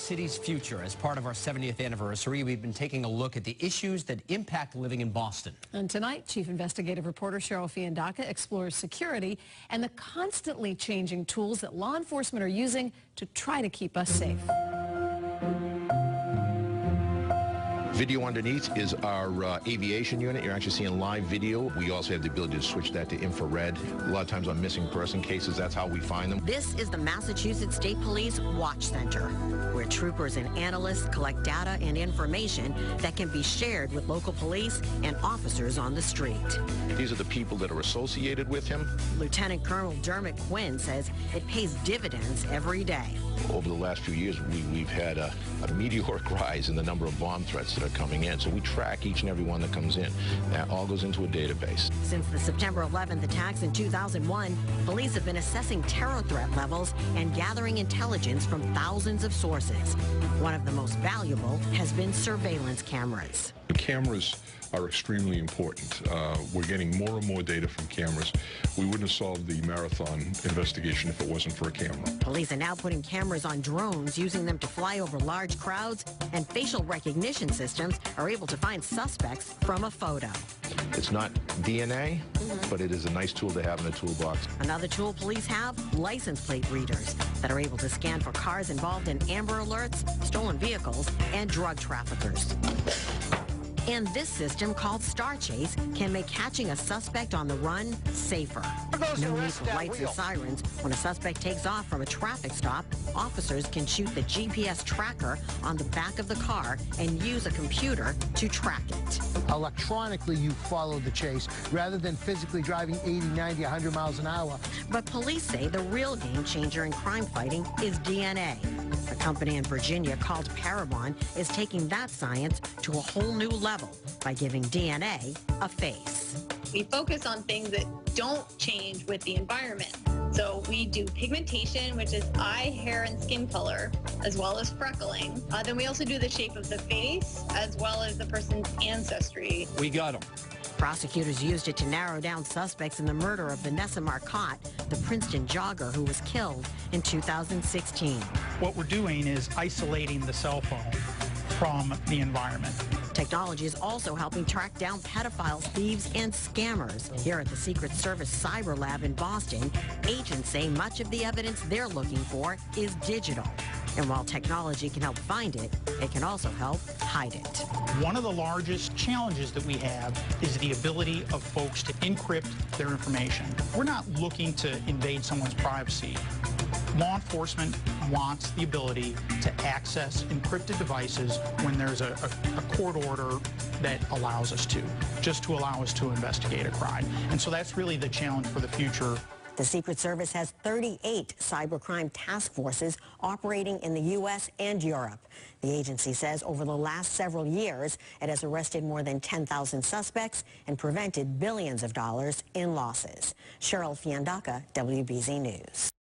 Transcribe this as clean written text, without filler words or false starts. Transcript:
city's future. As part of our 70th anniversary, we've been taking a look at the issues that impact living in Boston. And tonight, Chief Investigative Reporter Cheryl Fiandaca explores security and the constantly changing tools that law enforcement are using to try to keep us safe. Video underneath is our aviation unit. You're actually seeing live video. We also have the ability to switch that to infrared. A lot of times on missing person cases, that's how we find them. This is the Massachusetts State Police Watch Center, where troopers and analysts collect data and information that can be shared with local police and officers on the street. These are the people that are associated with him. Lieutenant Colonel Dermot Quinn says it pays dividends every day. Over the last few years, we've had a meteoric rise in the number of bomb threats that are coming in. So we track each and every one that comes in. That all goes into a database. Since the September 11th attacks in 2001, police have been assessing terror threat levels and gathering intelligence from thousands of sources. One of the most valuable has been surveillance cameras. The cameras are extremely important. We're getting more and more data from cameras. We wouldn't have solved the marathon investigation if it wasn't for a camera. Police are now putting cameras on drones, using them to fly over large crowds, and facial recognition systems are able to find suspects from a photo. It's not DNA, but it is a nice tool to have in a toolbox. Another tool police have, license plate readers that are able to scan for cars involved in Amber Alerts, stolen vehicles, and drug traffickers. And this system, called StarChase, can make catching a suspect on the run safer. No need for lights and sirens. When a suspect takes off from a traffic stop, officers can shoot the GPS tracker on the back of the car and use a computer to track it. Electronically, you follow the chase rather than physically driving 80, 90, 100 miles an hour. But police say the real game changer in crime fighting is DNA. A company in Virginia called Paramount is taking that science to a whole new level by giving DNA a face. We focus on things that don't change with the environment. So we do pigmentation, which is eye, hair, and skin color, as well as freckling. Then we also do the shape of the face, as well as the person's ancestry. We got them. Prosecutors used it to narrow down suspects in the murder of Vanessa Marcotte, the Princeton jogger who was killed in 2016. What we're doing is isolating the cell phone from the environment. Technology is also helping track down pedophiles, thieves, and scammers. Here at the Secret Service Cyber Lab in Boston, agents say much of the evidence they're looking for is digital. And while technology can help find it, it can also help hide it. One of the largest challenges that we have is the ability of folks to encrypt their information. We're not looking to invade someone's privacy. Law enforcement wants the ability to access encrypted devices when there's a court order that allows us to, just to allow us to investigate a crime. And so that's really the challenge for the future. The Secret Service has 38 cybercrime task forces operating in the U.S. and Europe. The agency says over the last several years, it has arrested more than 10,000 suspects and prevented billions of dollars in losses. Cheryl Fiandaca, WBZ News.